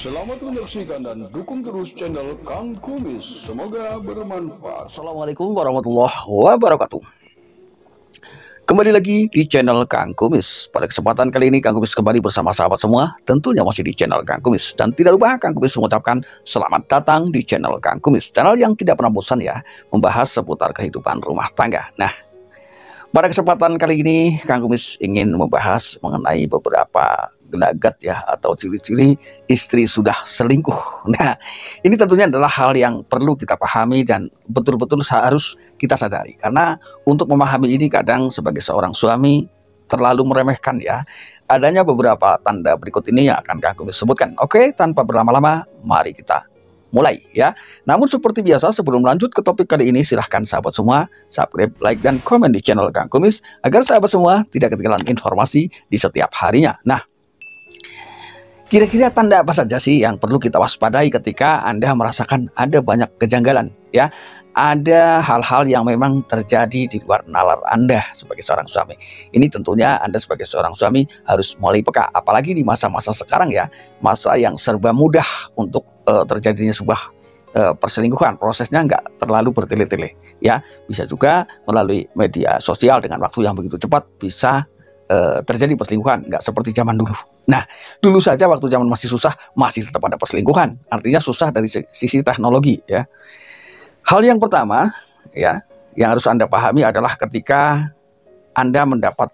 Selamat menyaksikan dan dukung terus channel Kang Kumis. Semoga bermanfaat. Assalamualaikum warahmatullahi wabarakatuh. Kembali lagi di channel Kang Kumis. Pada kesempatan kali ini Kang Kumis kembali bersama sahabat semua, tentunya masih di channel Kang Kumis. Dan tidak lupa Kang Kumis mengucapkan selamat datang di channel Kang Kumis, channel yang tidak pernah bosan ya membahas seputar kehidupan rumah tangga. Nah, pada kesempatan kali ini Kang Kumis ingin membahas mengenai beberapa gelagat ya atau ciri-ciri istri sudah selingkuh. Nah, ini tentunya adalah hal yang perlu kita pahami dan betul-betul harus kita sadari. Karena untuk memahami ini kadang sebagai seorang suami terlalu meremehkan ya. Adanya beberapa tanda berikut ini yang akan Kang Kumis sebutkan. Oke, tanpa berlama-lama, mari kita mulai ya. Namun seperti biasa sebelum lanjut ke topik kali ini, silahkan sahabat semua subscribe, like, dan komen di channel Kang Kumis agar sahabat semua tidak ketinggalan informasi di setiap harinya. Nah, kira-kira tanda apa saja sih yang perlu kita waspadai ketika Anda merasakan ada banyak kejanggalan ya? Ada hal-hal yang memang terjadi di luar nalar Anda sebagai seorang suami. Ini tentunya Anda sebagai seorang suami harus mulai peka, apalagi di masa-masa sekarang ya, masa yang serba mudah untuk terjadinya sebuah perselingkuhan. Prosesnya nggak terlalu bertele-tele ya. Bisa juga melalui media sosial dengan waktu yang begitu cepat bisa terjadi perselingkuhan, nggak seperti zaman dulu. Nah, dulu saja waktu zaman masih susah, masih tetap ada perselingkuhan. Artinya susah dari sisi teknologi ya. Hal yang pertama ya, yang harus Anda pahami adalah ketika Anda mendapat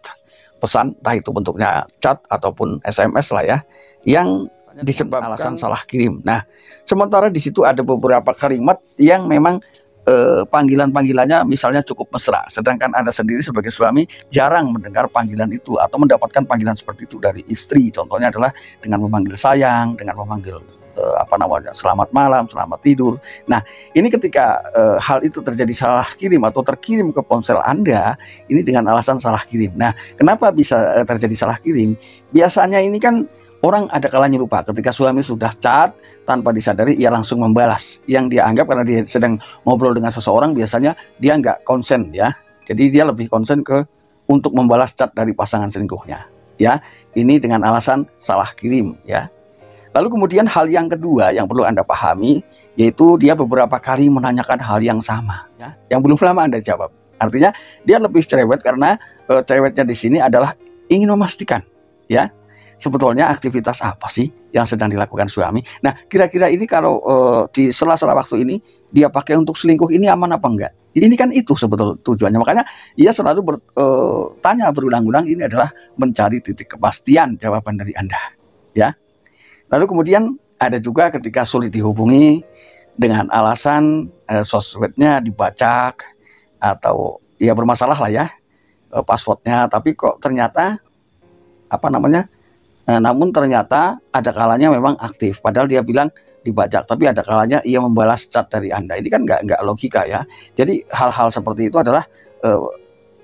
pesan, entah itu bentuknya chat ataupun SMS lah ya, yang disebabkan alasan salah kirim. Nah, sementara di situ ada beberapa kalimat yang memang panggilan-panggilannya misalnya cukup mesra, sedangkan Anda sendiri sebagai suami jarang mendengar panggilan itu atau mendapatkan panggilan seperti itu dari istri. Contohnya adalah dengan memanggil sayang, dengan memanggil selamat malam, selamat tidur. Nah, ini ketika hal itu terjadi salah kirim atau terkirim ke ponsel Anda, ini dengan alasan salah kirim. Nah, kenapa bisa terjadi salah kirim? Biasanya ini kan orang ada kalanya lupa ketika suami sudah chat, tanpa disadari ia langsung membalas. Yang dia anggap karena dia sedang ngobrol dengan seseorang, biasanya dia nggak konsen ya. Jadi dia lebih konsen ke untuk membalas chat dari pasangan selingkuhnya. Ya, ini dengan alasan salah kirim ya. Lalu kemudian hal yang kedua yang perlu Anda pahami, yaitu dia beberapa kali menanyakan hal yang sama ya, yang belum lama Anda jawab. Artinya dia lebih cerewet karena cerewetnya di sini adalah ingin memastikan ya, sebetulnya aktivitas apa sih yang sedang dilakukan suami. Nah, kira-kira ini kalau di sela-sela waktu ini dia pakai untuk selingkuh, ini aman apa enggak? Ini kan itu sebetulnya tujuannya. Makanya ia selalu bertanya berulang-ulang, ini adalah mencari titik kepastian jawaban dari Anda ya. Lalu kemudian ada juga ketika sulit dihubungi dengan alasan sosmednya dibacak atau ya bermasalah lah ya, passwordnya, tapi kok ternyata namun ternyata ada kalanya memang aktif, padahal dia bilang dibajak, tapi ada kalanya ia membalas chat dari Anda. Ini kan nggak logika ya. Jadi hal-hal seperti itu adalah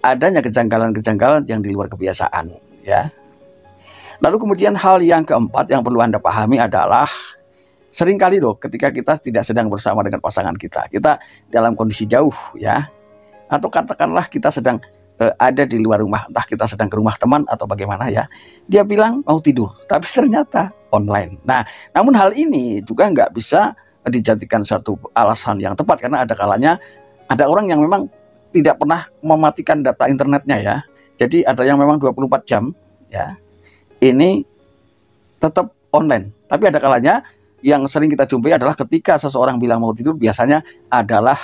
adanya kejanggalan-kejanggalan yang di luar kebiasaan ya. Lalu kemudian hal yang keempat yang perlu Anda pahami adalah seringkali loh ketika kita tidak sedang bersama dengan pasangan kita, kita dalam kondisi jauh ya, atau katakanlah kita sedang ada di luar rumah, entah kita sedang ke rumah teman atau bagaimana ya, dia bilang mau tidur, tapi ternyata online. Nah, namun hal ini juga nggak bisa dijadikan satu alasan yang tepat, karena ada kalanya ada orang yang memang tidak pernah mematikan data internetnya ya. Jadi ada yang memang 24 jam ya, ini tetap online. Tapi ada kalanya yang sering kita jumpai adalah ketika seseorang bilang mau tidur, biasanya adalah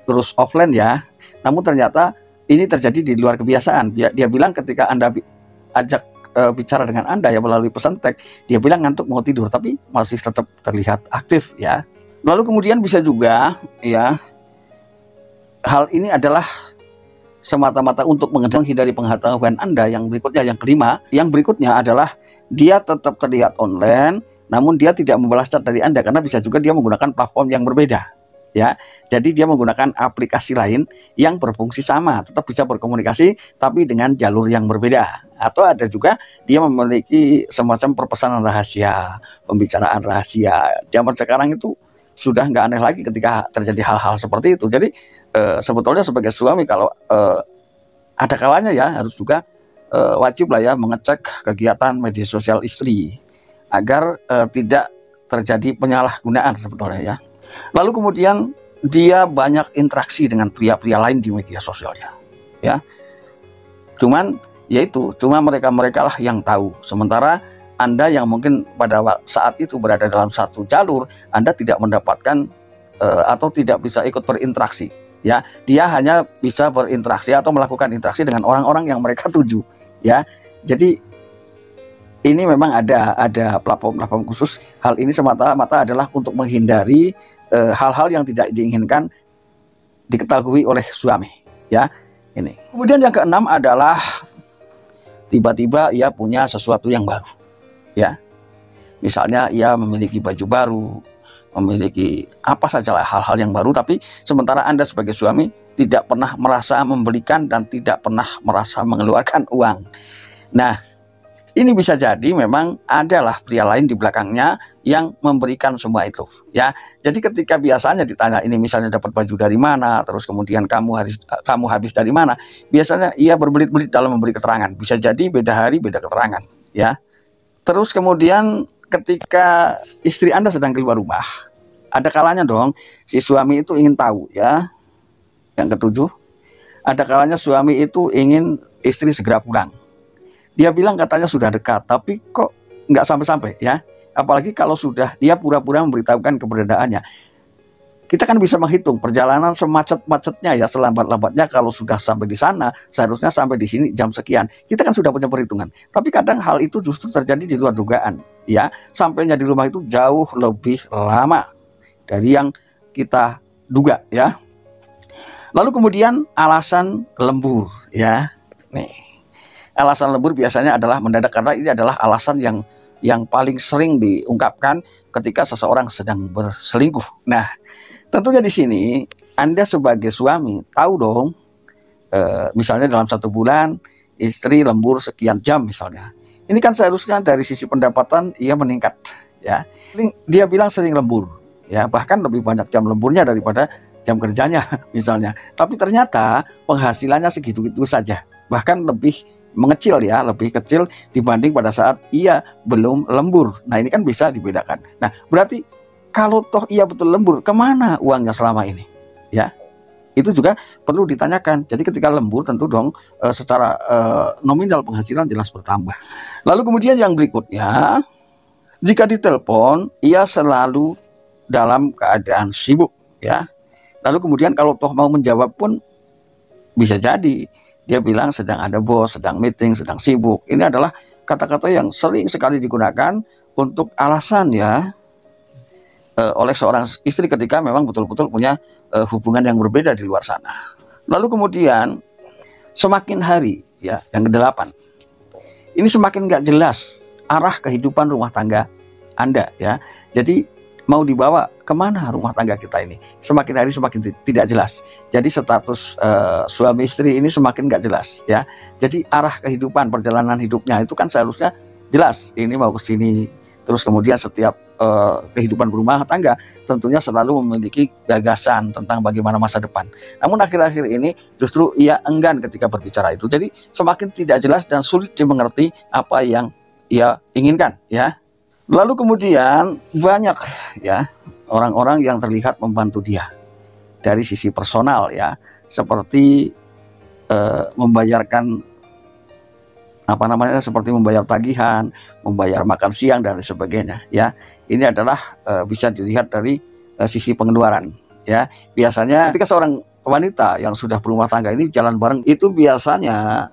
terus offline ya. Namun ternyata ini terjadi di luar kebiasaan. Dia bilang ketika Anda ajak bicara dengan Anda ya melalui pesan teks, dia bilang ngantuk mau tidur, tapi masih tetap terlihat aktif ya. Lalu kemudian bisa juga ya, hal ini adalah semata-mata untuk menghindari pengetahuan Anda. Yang berikutnya, yang kelima, yang berikutnya adalah dia tetap terlihat online, namun dia tidak membalas chat dari Anda, karena bisa juga dia menggunakan platform yang berbeda ya. Jadi dia menggunakan aplikasi lain yang berfungsi sama, tetap bisa berkomunikasi tapi dengan jalur yang berbeda. Atau ada juga dia memiliki semacam perpesanan rahasia, pembicaraan rahasia. Zaman sekarang itu sudah nggak aneh lagi ketika terjadi hal-hal seperti itu. Jadi sebetulnya sebagai suami kalau ada kalanya ya harus juga wajib lah ya mengecek kegiatan media sosial istri. agar tidak terjadi penyalahgunaan sebetulnya ya. Lalu kemudian dia banyak interaksi dengan pria-pria lain di media sosialnya ya. Cuma mereka lah yang tahu. Sementara Anda yang mungkin pada saat itu berada dalam satu jalur, Anda tidak mendapatkan atau tidak bisa ikut berinteraksi ya. Dia hanya bisa berinteraksi atau melakukan interaksi dengan orang-orang yang mereka tuju ya. Jadi ini memang ada platform khusus. Hal ini semata-mata adalah untuk menghindari hal-hal yang tidak diinginkan diketahui oleh suami ya. Ini. Kemudian yang keenam adalah tiba-tiba ia punya sesuatu yang baru ya. Misalnya ia memiliki baju baru, memiliki apa sajalah hal-hal yang baru, tapi sementara Anda sebagai suami tidak pernah merasa membelikan dan tidak pernah merasa mengeluarkan uang. Nah, ini bisa jadi memang adalah pria lain di belakangnya yang memberikan semua itu ya. Jadi ketika biasanya ditanya ini misalnya dapat baju dari mana, terus kemudian kamu habis dari mana, biasanya ia berbelit-belit dalam memberi keterangan. Bisa jadi beda hari beda keterangan ya. Terus kemudian ketika istri Anda sedang keluar rumah, ada kalanya dong si suami itu ingin tahu ya. Yang ketujuh, ada kalanya suami itu ingin istri segera pulang. Dia bilang katanya sudah dekat, tapi kok nggak sampai-sampai ya. Apalagi kalau sudah dia pura-pura memberitahukan keberadaannya. Kita kan bisa menghitung perjalanan semacet-macetnya ya, selambat-lambatnya kalau sudah sampai di sana, seharusnya sampai di sini jam sekian. Kita kan sudah punya perhitungan. Tapi kadang hal itu justru terjadi di luar dugaan ya. Sampainya di rumah itu jauh lebih lama dari yang kita duga ya. Lalu kemudian alasan lembur ya. Nih. Alasan lembur biasanya adalah mendadak, karena ini adalah alasan yang paling sering diungkapkan ketika seseorang sedang berselingkuh. Nah, tentunya di sini Anda sebagai suami tahu dong, misalnya dalam 1 bulan istri lembur sekian jam misalnya. Ini kan seharusnya dari sisi pendapatan ia meningkat ya. Dia bilang sering lembur ya, bahkan lebih banyak jam lemburnya daripada jam kerjanya misalnya. Tapi ternyata penghasilannya segitu-gitu saja, bahkan lebih mengecil ya, lebih kecil dibanding pada saat ia belum lembur. Nah, ini kan bisa dibedakan. Nah, berarti kalau toh ia betul lembur, kemana uangnya selama ini ya? Itu juga perlu ditanyakan. Jadi ketika lembur tentu dong secara nominal penghasilan jelas bertambah. Lalu kemudian yang berikutnya, jika ditelepon ia selalu dalam keadaan sibuk ya. Lalu kemudian kalau toh mau menjawab pun bisa jadi dia bilang sedang ada bos, sedang meeting, sedang sibuk. Ini adalah kata-kata yang sering sekali digunakan untuk alasan ya oleh seorang istri ketika memang betul-betul punya hubungan yang berbeda di luar sana. Lalu kemudian semakin hari ya, yang ke-8, ini semakin nggak jelas arah kehidupan rumah tangga Anda ya. Jadi mau dibawa kemana rumah tangga kita ini? Semakin hari semakin tidak jelas. Jadi status suami istri ini semakin nggak jelas ya. Jadi arah kehidupan, perjalanan hidupnya itu kan seharusnya jelas. Ini mau ke sini. Terus kemudian setiap kehidupan berumah tangga tentunya selalu memiliki gagasan tentang bagaimana masa depan. Namun akhir-akhir ini justru ia enggan ketika berbicara itu. Jadi semakin tidak jelas dan sulit dimengerti apa yang ia inginkan ya. Lalu kemudian banyak ya orang-orang yang terlihat membantu dia dari sisi personal ya, seperti membayarkan seperti membayar tagihan, membayar makan siang dan sebagainya ya. Ini adalah bisa dilihat dari sisi pengeluaran ya. Biasanya ketika seorang wanita yang sudah berumah tangga ini jalan bareng, itu biasanya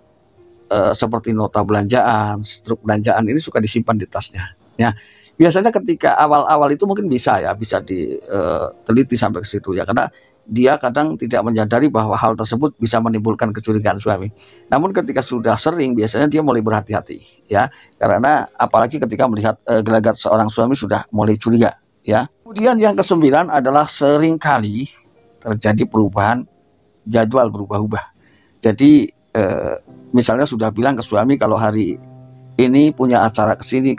seperti nota belanjaan, struk belanjaan ini suka disimpan di tasnya. Ya, biasanya ketika awal-awal itu mungkin bisa diteliti sampai ke situ ya, karena dia kadang tidak menyadari bahwa hal tersebut bisa menimbulkan kecurigaan suami. Namun ketika sudah sering, biasanya dia mulai berhati-hati ya, karena apalagi ketika melihat gelagat seorang suami sudah mulai curiga ya. Kemudian yang ke-9 adalah sering kali terjadi perubahan jadwal, berubah-ubah. Jadi misalnya sudah bilang ke suami kalau hari ini punya acara kesini,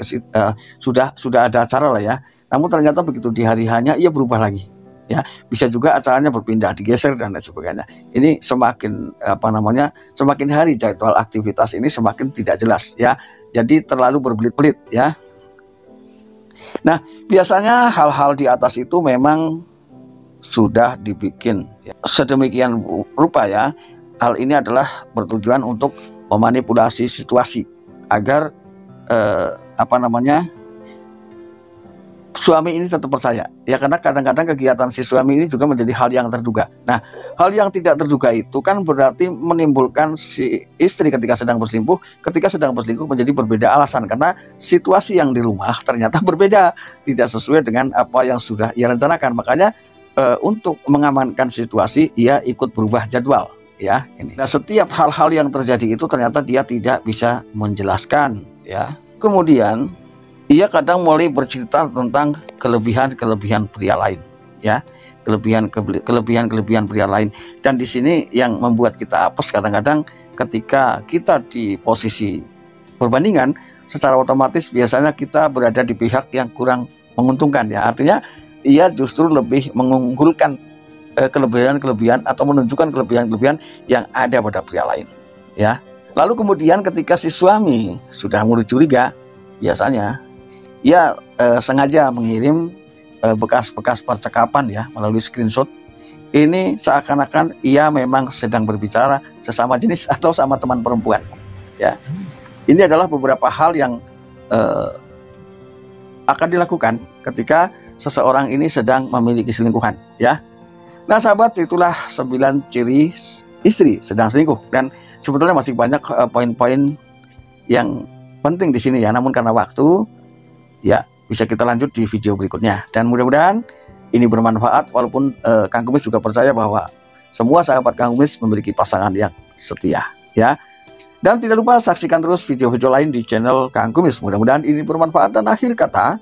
sudah ada acara lah ya. Namun ternyata begitu di hari hanya ia berubah lagi. Ya, bisa juga acaranya berpindah, digeser dan lain sebagainya. Ini semakin semakin hari jadwal aktivitas ini semakin tidak jelas ya. Jadi terlalu berbelit-belit ya. Nah, biasanya hal-hal di atas itu memang sudah dibikin sedemikian rupa ya. Hal ini adalah bertujuan untuk memanipulasi situasi agar suami ini tetap percaya ya, karena kadang-kadang kegiatan si suami ini juga menjadi hal yang terduga. Nah, hal yang tidak terduga itu kan berarti menimbulkan si istri ketika sedang berselingkuh menjadi berbeda alasan, karena situasi yang di rumah ternyata berbeda, tidak sesuai dengan apa yang sudah ia rencanakan. Makanya untuk mengamankan situasi ia ikut berubah jadwal ya ini. Nah, setiap hal-hal yang terjadi itu ternyata dia tidak bisa menjelaskan ya. Kemudian ia kadang mulai bercerita tentang kelebihan-kelebihan pria lain ya, kelebihan pria lain. Dan di sini yang membuat kita apes kadang-kadang ketika kita di posisi perbandingan, secara otomatis biasanya kita berada di pihak yang kurang menguntungkan ya. Artinya ia justru lebih mengunggulkan kelebihan-kelebihan atau menunjukkan kelebihan-kelebihan yang ada pada pria lain ya. Lalu kemudian ketika si suami sudah mulai curiga, biasanya ia sengaja mengirim bekas-bekas percakapan ya melalui screenshot. Ini seakan-akan ia memang sedang berbicara sesama jenis atau sama teman perempuan ya. Ini adalah beberapa hal yang akan dilakukan ketika seseorang ini sedang memiliki selingkuhan ya. Nah sahabat, itulah 9 ciri istri sedang selingkuh, dan sebetulnya masih banyak poin-poin yang penting di sini ya. Namun karena waktu ya, bisa kita lanjut di video berikutnya. Dan mudah-mudahan ini bermanfaat, walaupun Kang Kumis juga percaya bahwa semua sahabat Kang Kumis memiliki pasangan yang setia ya. Dan tidak lupa saksikan terus video-video lain di channel Kang Kumis. Mudah-mudahan ini bermanfaat. Dan akhir kata,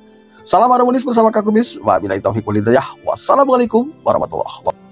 salam harmonis bersama Kang Kumis. Wabillahi taufiq wal hidayah. Wassalamualaikum warahmatullahi wabarakatuh.